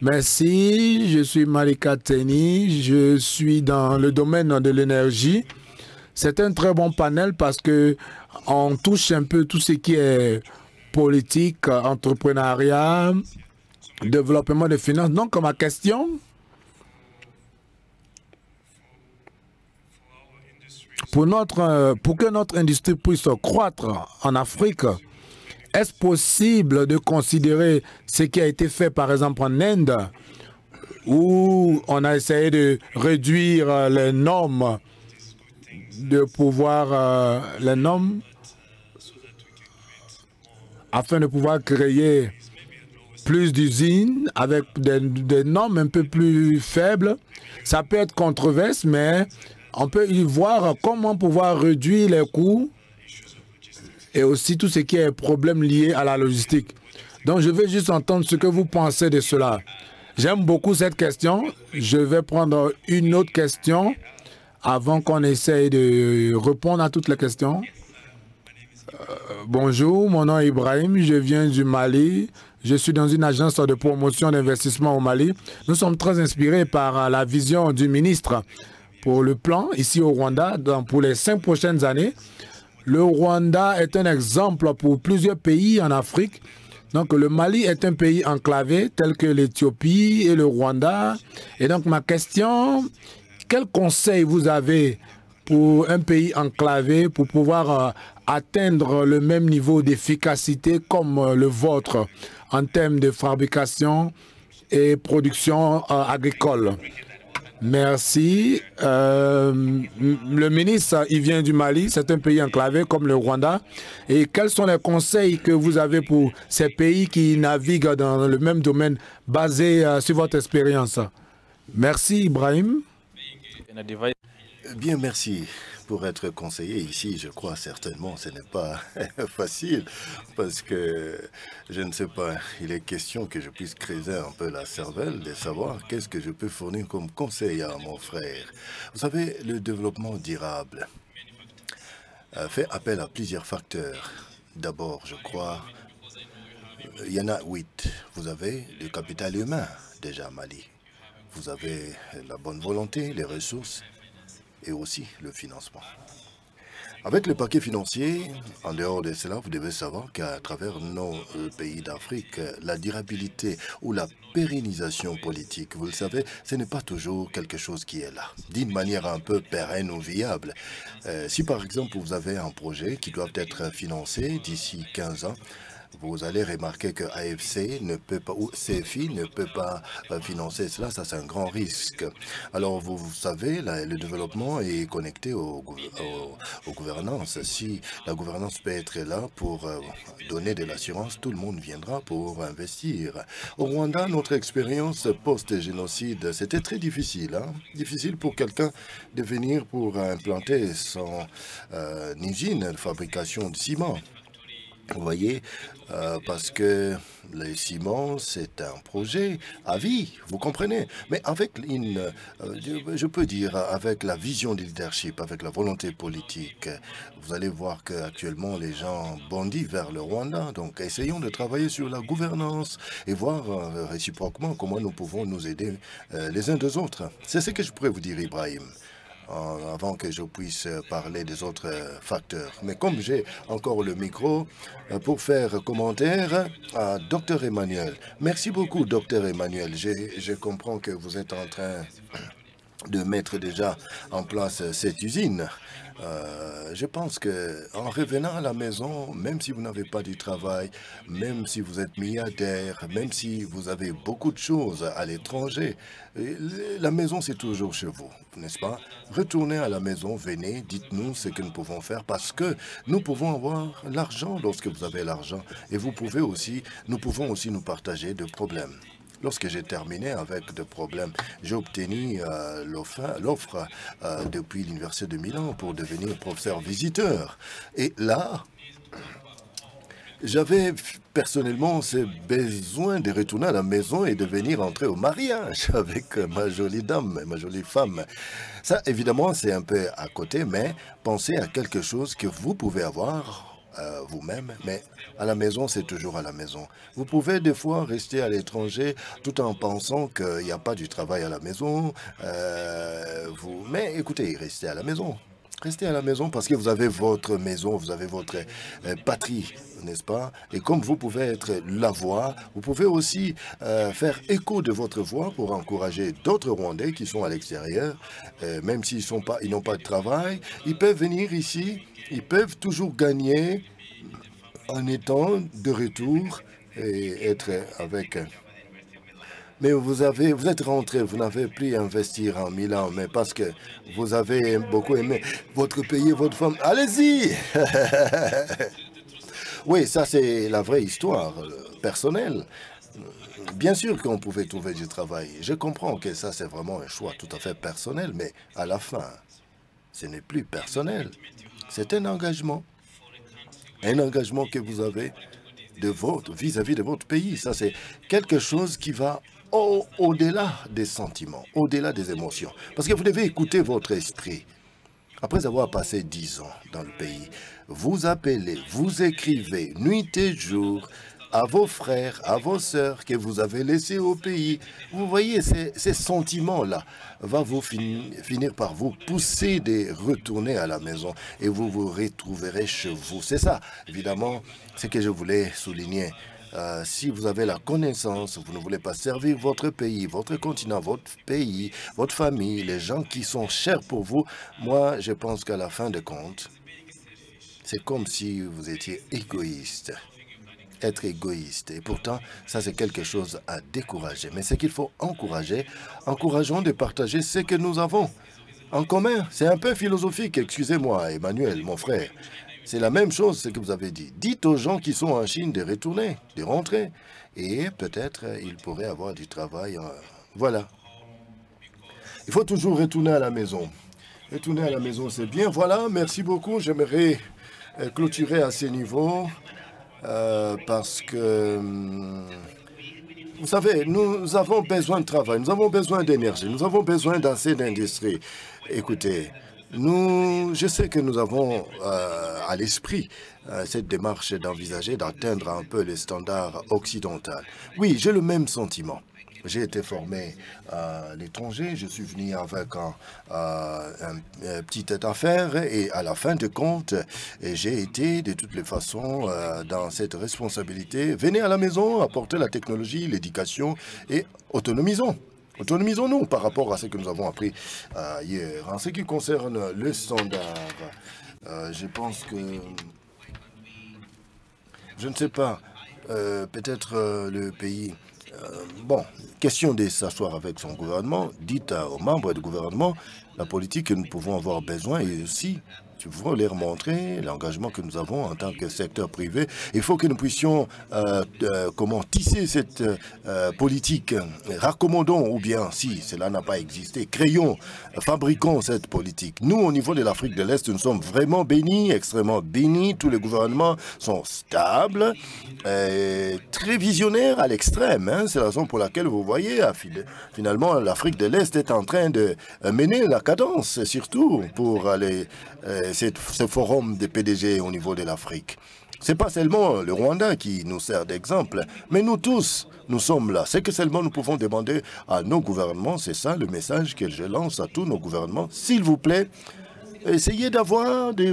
[SPEAKER 2] Merci, je suis Marika Teni, je suis dans le domaine de l'énergie. C'est un très bon panel parce que on touche un peu tout ce qui est politique, entrepreneuriat, développement des finances. Donc, ma question, pour que notre industrie puisse croître en Afrique, est-ce possible de considérer ce qui a été fait, par exemple, en Inde, où on a essayé de réduire les normes, les normes, afin de pouvoir créer plus d'usines avec des normes un peu plus faibles? Ça peut être controversé, mais on peut y voir comment pouvoir réduire les coûts et aussi tout ce qui est problème lié à la logistique. Donc, je veux juste entendre ce que vous pensez de cela. J'aime beaucoup cette question. Je vais prendre une autre question avant qu'on essaye de répondre à toutes les questions. Bonjour, mon nom est Ibrahim, je viens du Mali. Je suis dans une agence de promotion d'investissement au Mali. Nous sommes très inspirés par la vision du ministre pour le plan ici au Rwanda pour les 5 prochaines années. Le Rwanda est un exemple pour plusieurs pays en Afrique. Donc, le Mali est un pays enclavé, tel que l'Éthiopie et le Rwanda. Et donc, ma question, quel conseil vous avez pour un pays enclavé pour pouvoir atteindre le même niveau d'efficacité comme le vôtre en termes de fabrication et production agricole? Merci. Le ministre, il vient du Mali, c'est un pays enclavé comme le Rwanda. Et quels sont les conseils que vous avez pour ces pays qui naviguent dans le même domaine basé sur votre expérience? Merci, Ibrahim.
[SPEAKER 3] Bien, merci. Pour être conseiller ici, je crois certainement ce n'est pas facile parce que je ne sais pas, il est question que je puisse creuser un peu la cervelle de savoir qu'est-ce que je peux fournir comme conseil à mon frère. Vous savez, le développement durable fait appel à plusieurs facteurs. D'abord, je crois, il y en a 8. Vous avez le capital humain déjà à Mali. Vous avez la bonne volonté, les ressources et aussi le financement. Avec le paquet financier, en dehors de cela, vous devez savoir qu'à travers nos pays d'Afrique, la durabilité ou la pérennisation politique, vous le savez, ce n'est pas toujours quelque chose qui est là, d'une manière un peu pérenne ou viable. Si par exemple vous avez un projet qui doit être financé d'ici 15 ans, vous allez remarquer que AFC ne peut pas, ou CFI ne peut pas financer cela, ça c'est un grand risque. Alors vous savez, le développement est connecté aux gouvernances. Si la gouvernance peut être là pour donner de l'assurance, tout le monde viendra pour investir. Au Rwanda, notre expérience post-génocide, c'était très difficile. Difficile pour quelqu'un de venir pour implanter son usine de fabrication de ciment. Vous voyez, parce que le ciment, c'est un projet à vie, vous comprenez. Mais avec je peux dire, avec la vision du leadership, avec la volonté politique, vous allez voir qu'actuellement, les gens bondissent vers le Rwanda. Donc, essayons de travailler sur la gouvernance et voir réciproquement comment nous pouvons nous aider les uns des autres. C'est ce que je pourrais vous dire, Ibrahim, avant que je puisse parler des autres facteurs. Mais comme j'ai encore le micro pour faire commentaire à Dr Emmanuel. Merci beaucoup, Dr Emmanuel. Je comprends que vous êtes en train de mettre déjà en place cette usine. Je pense qu'en revenant à la maison, même si vous n'avez pas du travail, même si vous êtes milliardaire, même si vous avez beaucoup de choses à l'étranger, la maison c'est toujours chez vous, n'est-ce pas? Retournez à la maison, venez, dites-nous ce que nous pouvons faire parce que nous pouvons avoir l'argent lorsque vous avez l'argent et nous pouvons aussi nous partager de problèmes. Lorsque j'ai terminé avec des problèmes, j'ai obtenu l'offre depuis l'Université de Milan pour devenir professeur visiteur. Et là, j'avais personnellement ce besoin de retourner à la maison et de venir entrer au mariage avec ma jolie dame, ma jolie femme. Ça, évidemment, c'est un peu à côté, mais pensez à quelque chose que vous pouvez avoir vous-même, mais à la maison, c'est toujours à la maison. Vous pouvez des fois rester à l'étranger tout en pensant qu'il n'y a pas du travail à la maison. Mais écoutez, restez à la maison. Restez à la maison parce que vous avez votre maison, vous avez votre patrie, n'est-ce pas? Et comme vous pouvez être la voix, vous pouvez aussi faire écho de votre voix pour encourager d'autres Rwandais qui sont à l'extérieur, même s'ils n'ont pas de travail, ils peuvent venir ici, ils peuvent toujours gagner en étant de retour et être avec. Mais vous êtes rentré, vous n'avez plus investir en Milan, mais parce que vous avez beaucoup aimé votre pays et votre femme. Allez-y! Oui, ça c'est la vraie histoire personnelle. Bien sûr qu'on pouvait trouver du travail. Je comprends que ça c'est vraiment un choix tout à fait personnel, mais à la fin, ce n'est plus personnel. C'est un engagement. Un engagement que vous avez vis-à-vis de votre pays. Ça c'est quelque chose qui va au-delà des sentiments, au-delà des émotions. Parce que vous devez écouter votre esprit. Après avoir passé 10 ans dans le pays, vous appelez, vous écrivez nuit et jour à vos frères, à vos sœurs que vous avez laissés au pays. Vous voyez, ces sentiments-là vont finir par vous pousser de retourner à la maison et vous vous retrouverez chez vous. C'est ça, évidemment, ce que je voulais souligner. Si vous avez la connaissance, vous ne voulez pas servir votre pays, votre continent, votre pays, votre famille, les gens qui sont chers pour vous, moi, je pense qu'à la fin de compte, c'est comme si vous étiez égoïste. Être égoïste. Et pourtant, ça, c'est quelque chose à décourager. Mais ce qu'il faut encourager, encourageons de partager ce que nous avons en commun. C'est un peu philosophique, excusez-moi, Emmanuel, mon frère. C'est la même chose, ce que vous avez dit. Dites aux gens qui sont en Chine de retourner, de rentrer. Et peut-être ils pourraient avoir du travail. Voilà. Il faut toujours retourner à la maison. Retourner à la maison, c'est bien. Voilà, merci beaucoup. J'aimerais clôturer à ce niveau parce que, vous savez, nous avons besoin de travail, nous avons besoin d'énergie, nous avons besoin d'assez d'industrie. Écoutez, je sais que nous avons à l'esprit cette démarche d'envisager d'atteindre un peu les standards occidentaux. Oui, j'ai le même sentiment. J'ai été formé à l'étranger, je suis venu avec une petite affaire et à la fin de compte, j'ai été de toutes les façons dans cette responsabilité. Venez à la maison, apportez la technologie, l'éducation et autonomisons. Autonomisons-nous par rapport à ce que nous avons appris hier. En ce qui concerne le standard, je pense que, je ne sais pas, peut-être le pays... bon, question de s'asseoir avec son gouvernement, dites aux membres du gouvernement la politique que nous pouvons avoir besoin et aussi, il faut leur montrer l'engagement que nous avons en tant que secteur privé. Il faut que nous puissions comment tisser cette politique, raccommodons ou bien, si cela n'a pas existé, créons, fabriquons cette politique. Nous, au niveau de l'Afrique de l'Est, nous sommes vraiment bénis, extrêmement bénis. Tous les gouvernements sont stables, très visionnaires à l'extrême. Hein. C'est la raison pour laquelle vous voyez, finalement, l'Afrique de l'Est est en train de mener la cadence, surtout pour ce forum des PDG au niveau de l'Afrique. Ce n'est pas seulement le Rwanda qui nous sert d'exemple, mais nous tous, nous sommes là. C'est que seulement nous pouvons demander à nos gouvernements, c'est ça le message que je lance à tous nos gouvernements, s'il vous plaît, essayez d'avoir des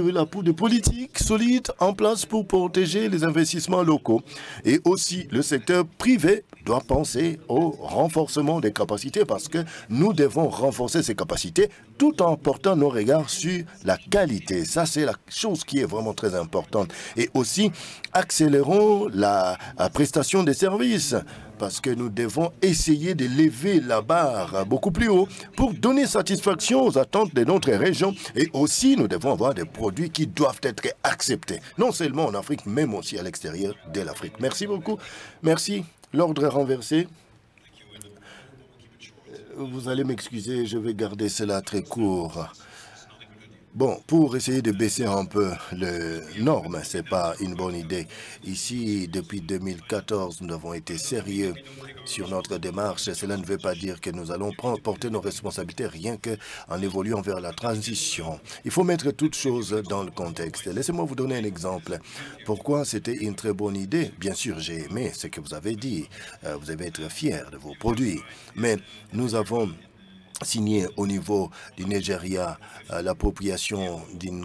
[SPEAKER 3] politiques solides en place pour protéger les investissements locaux. Et aussi, le secteur privé doit penser au renforcement des capacités parce que nous devons renforcer ces capacités tout en portant nos regards sur la qualité. Ça, c'est la chose qui est vraiment très importante. Et aussi, accélérons la prestation des services parce que nous devons essayer de lever la barre beaucoup plus haut pour donner satisfaction aux attentes de notre région. Et aussi, nous devons avoir des produits qui doivent être acceptés, non seulement en Afrique, mais aussi à l'extérieur de l'Afrique. Merci beaucoup. Merci. L'ordre est renversé. Vous allez m'excuser, je vais garder cela très court. Bon, pour essayer de baisser un peu les normes, ce n'est pas une bonne idée. Ici, depuis 2014, nous avons été sérieux sur notre démarche. Cela ne veut pas dire que nous allons porter nos responsabilités rien qu'en évoluant vers la transition. Il faut mettre toutes choses dans le contexte. Laissez-moi vous donner un exemple. Pourquoi c'était une très bonne idée? Bien sûr, j'ai aimé ce que vous avez dit. Vous devez être fiers de vos produits. Mais nous avons signé au niveau du Nigeria l'appropriation d'une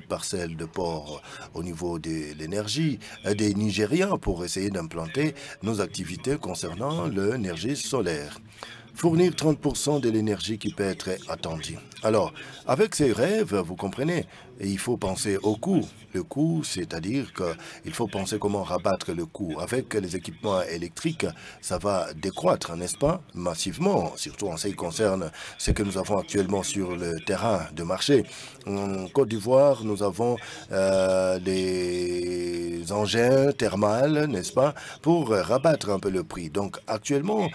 [SPEAKER 3] parcelle de port au niveau de l'énergie des Nigériens pour essayer d'implanter nos activités concernant l'énergie solaire. Fournir 30% de l'énergie qui peut être attendue. Alors, avec ces rêves, vous comprenez, il faut penser au coût. Le coût, c'est-à-dire qu'il faut penser comment rabattre le coût. Avec les équipements électriques, ça va décroître, n'est-ce pas, massivement, surtout en ce qui concerne ce que nous avons actuellement sur le terrain de marché. En Côte d'Ivoire, nous avons des engins thermales, n'est-ce pas, pour rabattre un peu le prix. Donc, actuellement,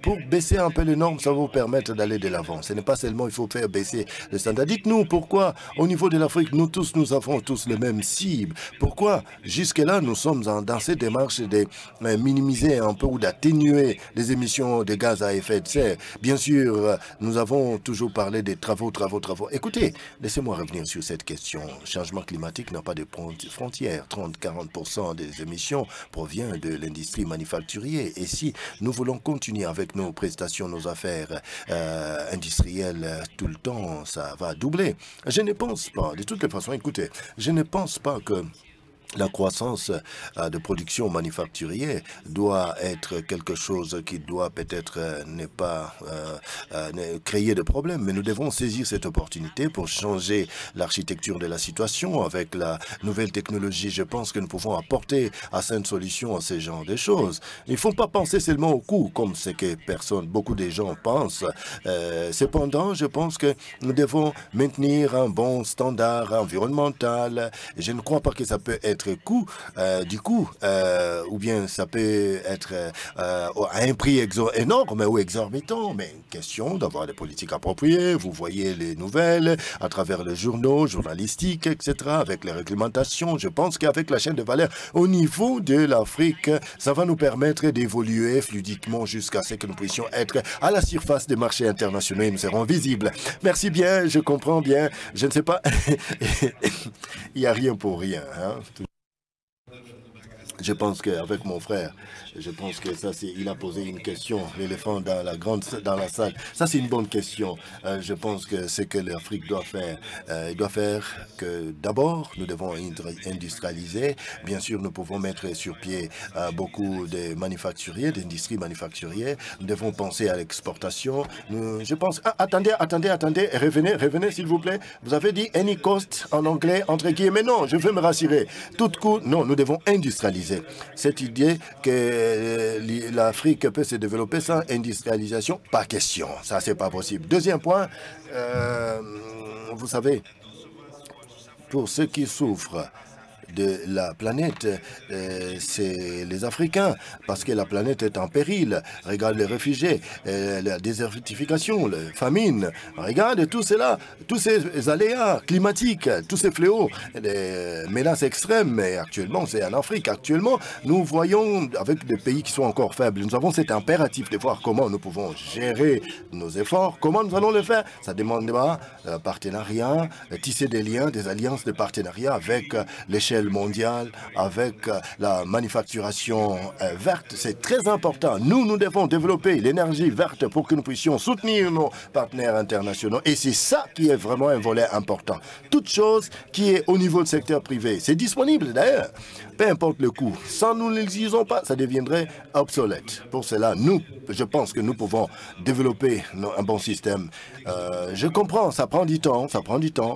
[SPEAKER 3] pour baisser un peu les normes, ça va vous permettre d'aller de l'avant. Ce n'est pas seulement il faut faire baisser le standard. Dites-nous pourquoi, au niveau de l'Afrique, nous avons tous les mêmes cibles. Pourquoi, jusque-là, nous sommes dans cette démarche de minimiser un peu ou d'atténuer les émissions de gaz à effet de serre. Bien sûr, nous avons toujours parlé des travaux. Écoutez, laissez-moi revenir sur cette question. Le changement climatique n'a pas de frontières. 30-40% des émissions provient de l'industrie manufacturière. Et si nous voulons continuer avec nos prestations, nos affaires industrielles tout le temps, ça va doubler. Je ne pense pas, de toutes les façons, écoutez, je ne pense pas que la croissance de production manufacturière doit être quelque chose qui doit peut-être ne pas créer de problèmes, mais nous devons saisir cette opportunité pour changer l'architecture de la situation avec la nouvelle technologie. Je pense que nous pouvons apporter à cette solution à ce genre de choses. Il ne faut pas penser seulement au coût, comme ce que beaucoup de gens pensent. Cependant, je pense que nous devons maintenir un bon standard environnemental. Je ne crois pas que ça peut être ou bien ça peut être à un prix énorme ou exorbitant, mais une question d'avoir des politiques appropriées. Vous voyez les nouvelles à travers les journaux, journalistiques, etc., avec les réglementations. Je pense qu'avec la chaîne de valeur au niveau de l'Afrique, ça va nous permettre d'évoluer fluidiquement jusqu'à ce que nous puissions être à la surface des marchés internationaux et nous serons visibles. Merci bien, je comprends bien. Je ne sais pas, il n'y a rien pour rien, hein. Je pense qu'avec mon frère, je pense que ça, il a posé une question, l'éléphant dans la salle. Ça, c'est une bonne question. Je pense que ce que l'Afrique doit faire, il doit faire que d'abord, nous devons industrialiser. Bien sûr, nous pouvons mettre sur pied beaucoup de manufacturiers, d'industries manufacturières. Nous devons penser à l'exportation. Je pense... Ah, attendez, revenez, s'il vous plaît. Vous avez dit any cost en anglais, entre guillemets. Non, je veux me rassurer. Tout coût, non, nous devons industrialiser. Cette idée que l'Afrique peut se développer sans industrialisation, pas question. Ça, c'est pas possible. Deuxième point, vous savez, pour ceux qui souffrent de la planète, c'est les Africains, parce que la planète est en péril. Regarde les réfugiés, la désertification, la famine. Regarde tout cela, tous ces aléas climatiques, tous ces fléaux, les menaces extrêmes. Mais actuellement, c'est en Afrique. Actuellement, nous voyons, avec des pays qui sont encore faibles, nous avons cet impératif de voir comment nous pouvons gérer nos efforts. Comment nous allons le faire? Ça demandera partenariat, tisser des liens, des alliances de partenariat avec l'échelle mondiale, avec la manufacturation verte. C'est très important. Nous devons développer l'énergie verte pour que nous puissions soutenir nos partenaires internationaux. Et c'est ça qui est vraiment un volet important. Toute chose qui est au niveau du secteur privé, c'est disponible d'ailleurs. Peu importe le coût. Sans nous ne l'utilisons pas, ça deviendrait obsolète. Pour cela, je pense que nous pouvons développer un bon système. Je comprends, ça prend du temps,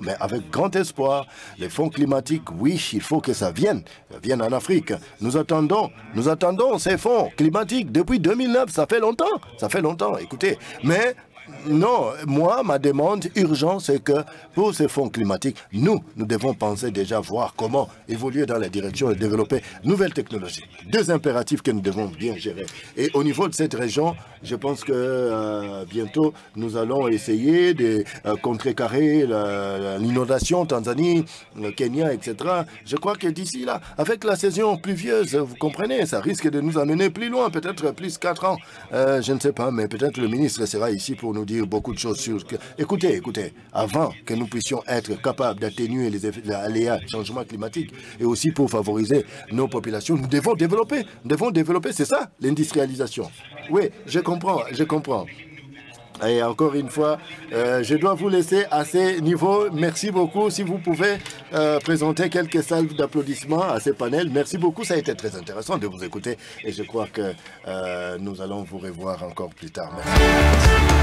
[SPEAKER 3] mais avec grand espoir, les fonds climatiques, oui, il faut que ça vienne en Afrique. Nous attendons ces fonds climatiques depuis 2009, ça fait longtemps, écoutez. Mais Non, moi, ma demande urgente, c'est que pour ces fonds climatiques, nous devons penser déjà voir comment évoluer dans la direction et développer nouvelles technologies. Deux impératifs que nous devons bien gérer. Et au niveau de cette région, je pense que bientôt, nous allons essayer de contrecarrer l'inondation, Tanzanie, Kenya, etc. Je crois que d'ici là, avec la saison pluvieuse, vous comprenez, ça risque de nous amener plus loin, peut-être plus 4 ans. Je ne sais pas, mais peut-être le ministre sera ici pour nous dire beaucoup de choses sur... Écoutez, avant que nous puissions être capables d'atténuer les effets de l'aléa, changement climatique, et aussi pour favoriser nos populations, nous devons développer. C'est ça, l'industrialisation. Oui, je comprends. Et encore une fois, je dois vous laisser à ces niveaux. Merci beaucoup. Si vous pouvez présenter quelques salves d'applaudissements à ces panels. Merci beaucoup. Ça a été très intéressant de vous écouter. Et je crois que nous allons vous revoir encore plus tard. Merci.